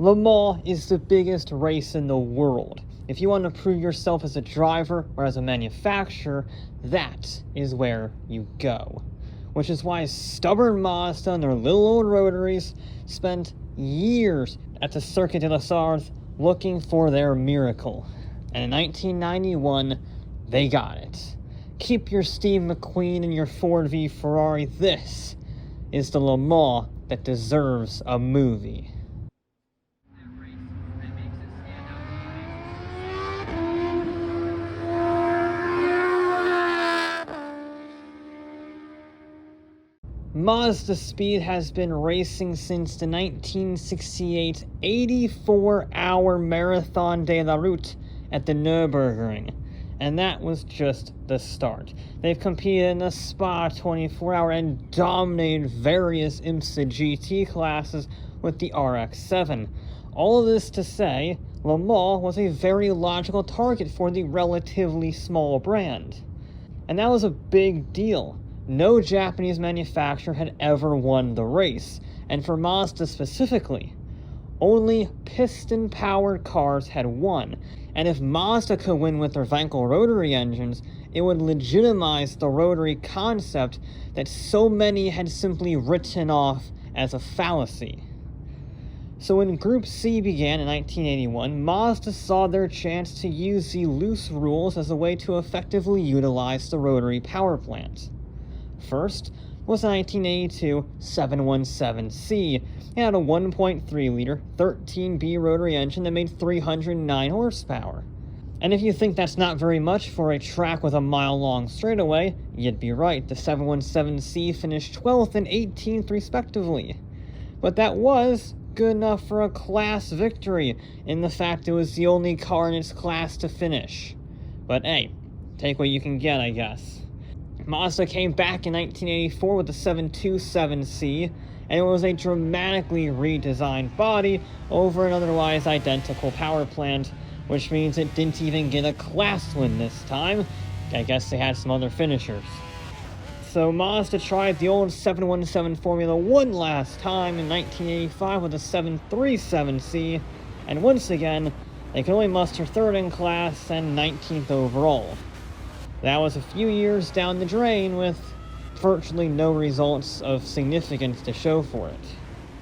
Le Mans is the biggest race in the world. If you want to prove yourself as a driver or as a manufacturer, that is where you go. Which is why stubborn Mazda and their little old rotaries spent years at the Circuit de la Sarthe looking for their miracle. And in 1991, they got it. Keep your Steve McQueen and your Ford v Ferrari. This is the Le Mans that deserves a movie. Mazda Speed has been racing since the 1968 84-hour Marathon de la Route at the Nürburgring, and that was just the start. They've competed in the Spa 24-hour and dominated various IMSA GT classes with the RX-7. All of this to say, Le Mans was a very logical target for the relatively small brand. And that was a big deal. No Japanese manufacturer had ever won the race, and for Mazda specifically, only piston-powered cars had won, and if Mazda could win with their Wankel rotary engines, it would legitimize the rotary concept that so many had simply written off as a fallacy. So when Group C began in 1981, Mazda saw their chance to use the loose rules as a way to effectively utilize the rotary power plant. First was the 1982 717C. It had a 1.3-liter 13B rotary engine that made 309 horsepower. And if you think that's not very much for a track with a mile-long straightaway, you'd be right. The 717C finished 12th and 18th respectively. But that was good enough for a class victory, in the fact it was the only car in its class to finish. But hey, take what you can get, I guess. Mazda came back in 1984 with the 727C, and it was a dramatically redesigned body over an otherwise identical power plant, which means it didn't even get a class win this time. I guess they had some other finishers. So Mazda tried the old 717 Formula 1 last time in 1985 with the 737C, and once again, they could only muster 3rd in class and 19th overall. That was a few years down the drain with virtually no results of significance to show for it.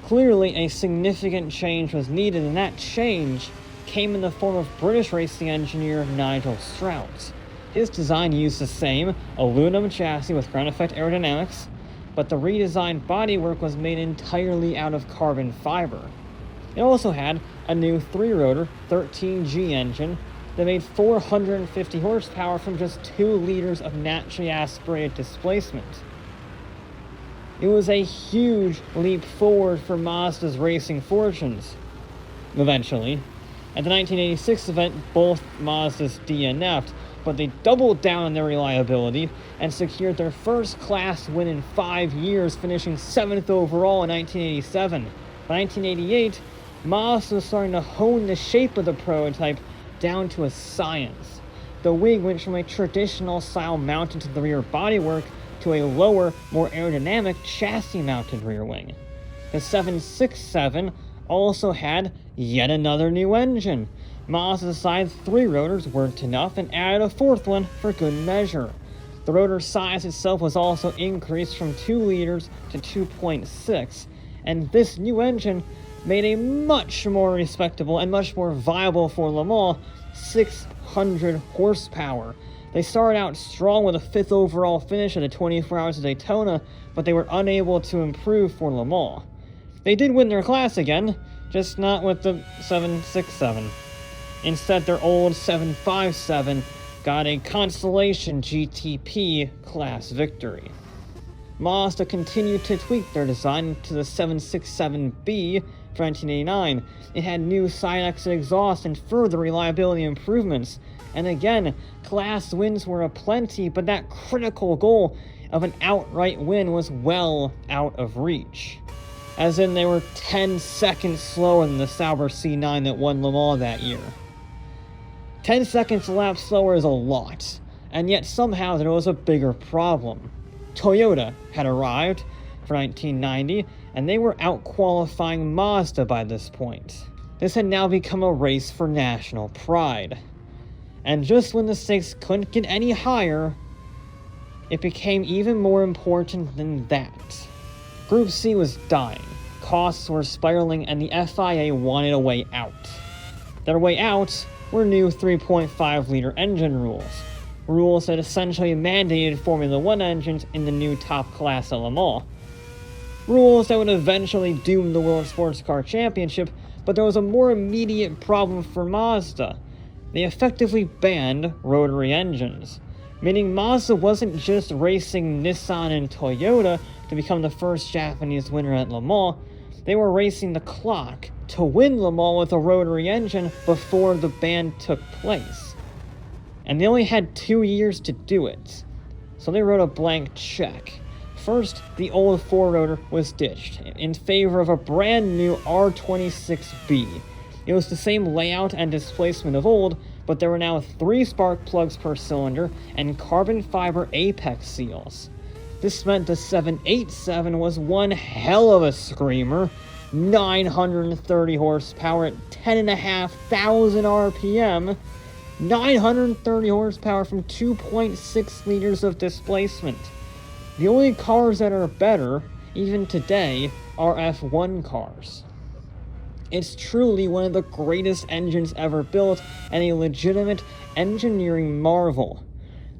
Clearly, a significant change was needed, and that change came in the form of British racing engineer Nigel Strout. His design used the same aluminum chassis with ground effect aerodynamics, but the redesigned bodywork was made entirely out of carbon fiber. It also had a new 3-rotor 13G engine that made 450 horsepower from just 2 liters of naturally aspirated displacement. It was a huge leap forward for Mazda's racing fortunes. Eventually, at the 1986 event, both Mazdas DNF'd, but they doubled down on their reliability and secured their first class win in 5 years, finishing 7th overall in 1987. By 1988, Mazda was starting to hone the shape of the prototype down to a science. The wing went from a traditional style mounted to the rear bodywork to a lower, more aerodynamic chassis-mounted rear wing. The 767 also had yet another new engine. Mazda decided 3 rotors weren't enough and added a 4th one for good measure. The rotor size itself was also increased from 2 liters to 2.6, and this new engine made a much more respectable and much more viable for Le Mans 600 horsepower. They started out strong with a 5th overall finish at the 24 Hours of Daytona, but they were unable to improve for Le Mans. They did win their class again, just not with the 767. Instead, their old 757 got a Constellation GTP class victory. Mazda continued to tweak their design to the 767B for 1989. It had new side exit exhaust and further reliability improvements. And again, class wins were aplenty, but that critical goal of an outright win was well out of reach. As in, they were 10 seconds slower than the Sauber C9 that won Le Mans that year. 10 seconds a lap slower is a lot, and yet somehow there was a bigger problem. Toyota had arrived for 1990, and they were out-qualifying Mazda by this point. This had now become a race for national pride. And just when the stakes couldn't get any higher, it became even more important than that. Group C was dying, costs were spiraling, and the FIA wanted a way out. Their way out were new 3.5-liter engine rules that essentially mandated Formula 1 engines in the new top class at Le Mans. Rules that would eventually doom the World Sports Car Championship, but there was a more immediate problem for Mazda. They effectively banned rotary engines, meaning Mazda wasn't just racing Nissan and Toyota to become the first Japanese winner at Le Mans, they were racing the clock to win Le Mans with a rotary engine before the ban took place. And they only had 2 years to do it, so they wrote a blank check. First, the old 4-rotor was ditched in favor of a brand new R26B. It was the same layout and displacement of old, but there were now 3 spark plugs per cylinder and carbon fiber apex seals. This meant the 787 was one hell of a screamer, 930 horsepower at 10,500 RPM, 930 horsepower from 2.6 liters of displacement. The only cars that are better, even today, are F1 cars. It's truly one of the greatest engines ever built and a legitimate engineering marvel.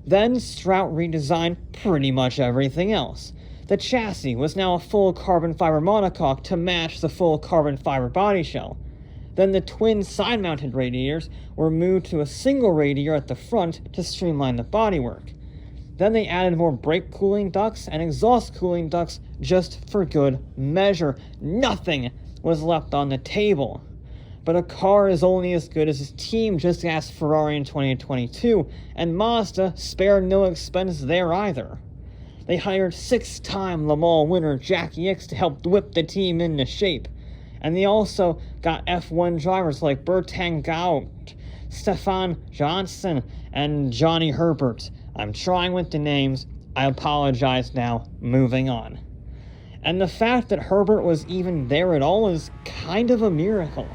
Then Strout redesigned pretty much everything else. The chassis was now a full carbon fiber monocoque to match the full carbon fiber body shell. Then the twin side-mounted radiators were moved to a single radiator at the front to streamline the bodywork. Then they added more brake cooling ducts and exhaust cooling ducts just for good measure. Nothing was left on the table. But a car is only as good as its team, just asked Ferrari in 2022, and Mazda spared no expense there either. They hired 6-time Le Mans winner Jackie Ickx to help whip the team into shape. And they also got F1 drivers like Bertrand Gaut, Stefan Johnson, and Johnny Herbert. I'm trying with the names, I apologize now, moving on. And the fact that Herbert was even there at all is kind of a miracle.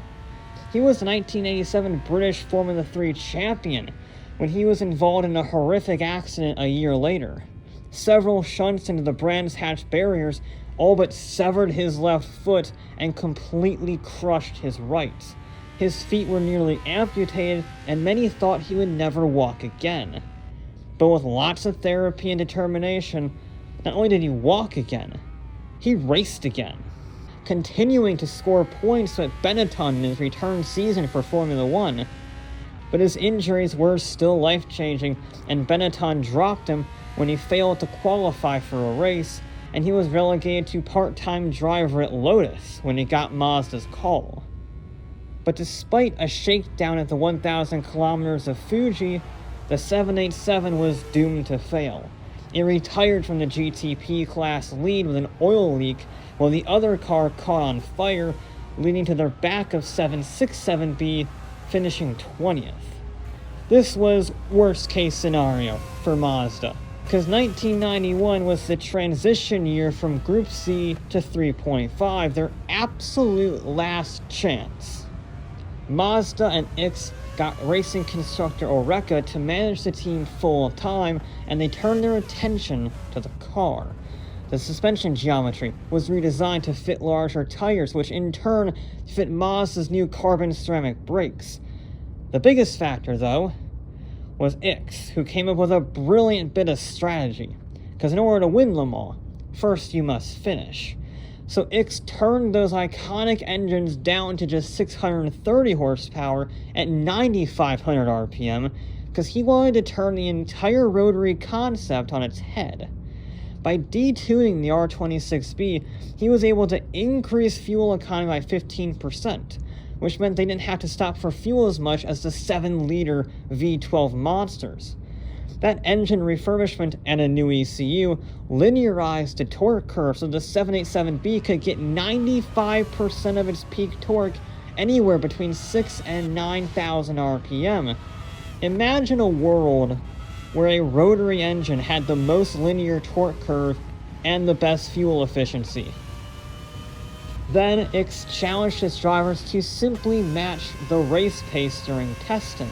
He was the 1987 British Formula 3 champion when he was involved in a horrific accident a year later. Several shunts into the Brands Hatch barriers all but severed his left foot and completely crushed his right. His feet were nearly amputated, and many thought he would never walk again. But with lots of therapy and determination, not only did he walk again, he raced again, continuing to score points at Benetton in his return season for Formula 1. But his injuries were still life-changing, and Benetton dropped him when he failed to qualify for a race, and he was relegated to part-time driver at Lotus when he got Mazda's call. But despite a shakedown at the 1,000 kilometers of Fuji, the 787 was doomed to fail. It retired from the GTP class lead with an oil leak, while the other car caught on fire, leading to their backup 767B finishing 20th. This was worst case scenario for Mazda, because 1991 was the transition year from Group C to 3.5, their absolute last chance. Mazda and Ickx got racing constructor Oreca to manage the team full-time, and they turned their attention to the car. The suspension geometry was redesigned to fit larger tires, which in turn fit Mazda's new carbon ceramic brakes. The biggest factor, though, was Ickx, who came up with a brilliant bit of strategy. Because in order to win Le Mans, first you must finish. So Ickx turned those iconic engines down to just 630 horsepower at 9,500 RPM, because he wanted to turn the entire rotary concept on its head. By detuning the R26B, he was able to increase fuel economy by 15%, which meant they didn't have to stop for fuel as much as the 7-liter V12 monsters. That engine refurbishment and a new ECU linearized the torque curve so the 787B could get 95% of its peak torque anywhere between 6,000 and 9,000 RPM. Imagine a world where a rotary engine had the most linear torque curve and the best fuel efficiency. Then Ickx challenged his drivers to simply match the race pace during testing,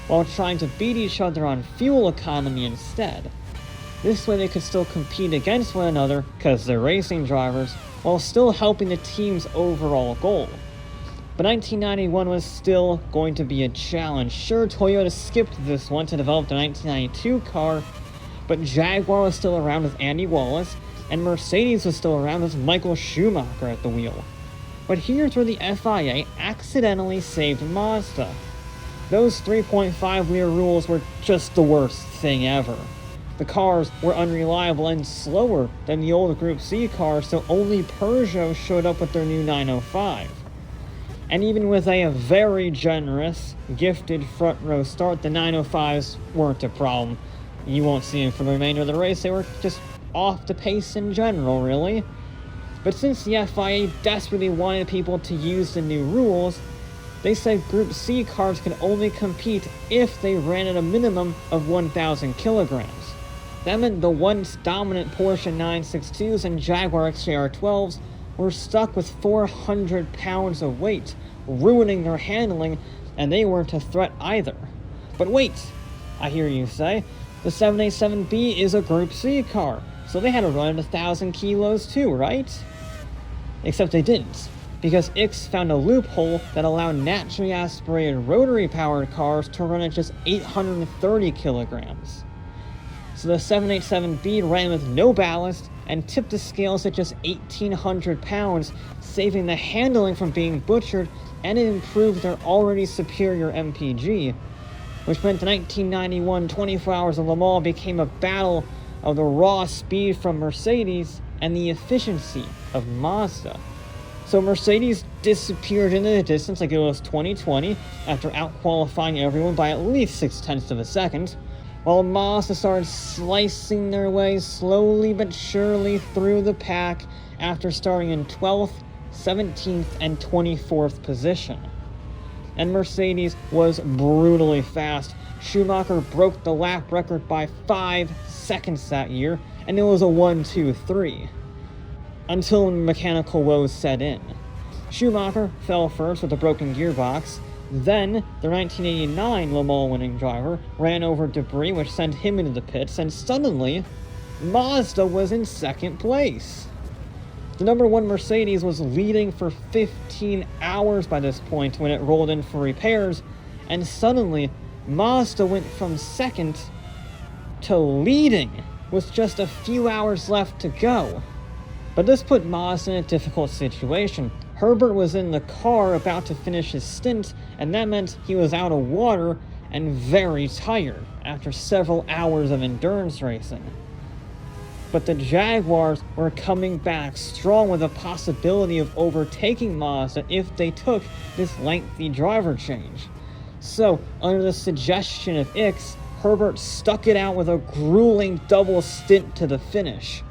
while trying to beat each other on fuel economy instead. This way they could still compete against one another, because they're racing drivers, while still helping the team's overall goal. But 1991 was still going to be a challenge. Sure, Toyota skipped this one to develop the 1992 car, but Jaguar was still around with Andy Wallace, and Mercedes was still around with Michael Schumacher at the wheel. But here's where the FIA accidentally saved Mazda. Those 3.5-liter rules were just the worst thing ever. The cars were unreliable and slower than the old Group C cars, so only Peugeot showed up with their new 905. And even with a very generous, gifted front row start, the 905s weren't a problem. You won't see them for the remainder of the race. They were just off the pace in general, really. But since the FIA desperately wanted people to use the new rules, they said Group C cars could only compete if they ran at a minimum of 1,000 kilograms. That meant the once dominant Porsche 962s and Jaguar XJR12s were stuck with 400 pounds of weight, ruining their handling, and they weren't a threat either. But wait, I hear you say, the 787B is a Group C car, so they had to run at 1,000 kilos too, right? Except they didn't, because Ickx found a loophole that allowed naturally aspirated rotary-powered cars to run at just 830 kilograms. So the 787B ran with no ballast and tipped the scales at just 1,800 pounds, saving the handling from being butchered, and it improved their already superior MPG, which meant the 1991 24 Hours of Le Mans became a battle of the raw speed from Mercedes and the efficiency of Mazda. So Mercedes disappeared into the distance like it was 2020 after out-qualifying everyone by at least 0.6 of a second, while Mazda started slicing their way slowly but surely through the pack after starting in 12th, 17th, and 24th position. And Mercedes was brutally fast. Schumacher broke the lap record by 5 seconds that year, and it was a 1-2-3. Until mechanical woes set in. Schumacher fell first with a broken gearbox. Then, the 1989 Le Mans winning driver ran over debris which sent him into the pits, and suddenly, Mazda was in second place. The number 1 Mercedes was leading for 15 hours by this point when it rolled in for repairs, and suddenly, Mazda went from second to leading with just a few hours left to go. But this put Mazda in a difficult situation. Herbert was in the car about to finish his stint, and that meant he was out of water and very tired after several hours of endurance racing. But the Jaguars were coming back strong with a possibility of overtaking Mazda if they took this lengthy driver change. So, under the suggestion of Ickx, Herbert stuck it out with a grueling double stint to the finish.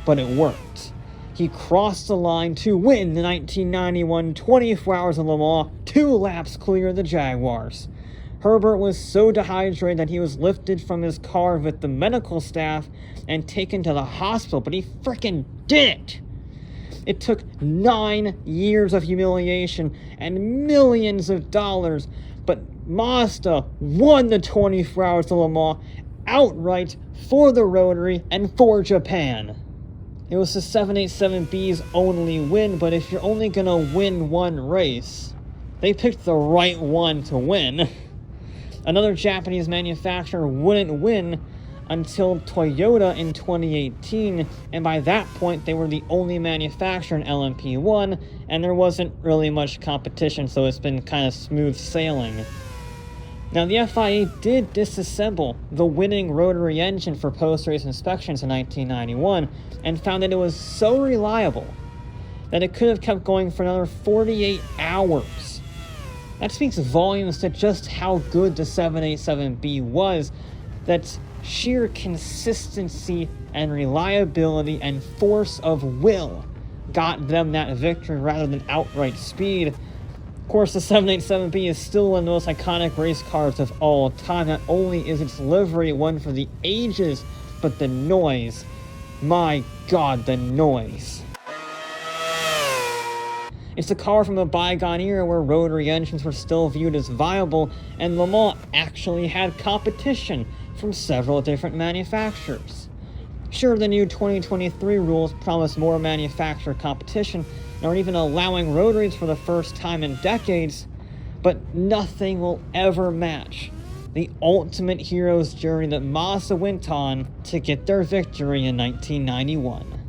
But it worked. He crossed the line to win the 1991 24 Hours of Le Mans, 2 laps clear of the Jaguars. Herbert was so dehydrated that he was lifted from his car with the medical staff and taken to the hospital, but he frickin' did it! It took 9 years of humiliation and millions of dollars, but Mazda won the 24 Hours of Le Mans outright for the rotary and for Japan. It was the 787B's only win, but if you're only gonna win one race, they picked the right one to win. Another Japanese manufacturer wouldn't win until Toyota in 2018, and by that point they were the only manufacturer in LMP1, and there wasn't really much competition, so it's been kind of smooth sailing. Now, the FIA did disassemble the winning rotary engine for post-race inspections in 1991 and found that it was so reliable that it could have kept going for another 48 hours. That speaks volumes to just how good the 787B was, that sheer consistency and reliability and force of will got them that victory rather than outright speed. Of course, the 787B is still one of the most iconic race cars of all time. Not only is its livery one for the ages, but the noise. My God, the noise. It's a car from a bygone era where rotary engines were still viewed as viable, and Le Mans actually had competition from several different manufacturers. Sure, the new 2023 rules promise more manufacturer competition and are even allowing rotaries for the first time in decades, but nothing will ever match the ultimate hero's journey that Mazda went on to get their victory in 1991.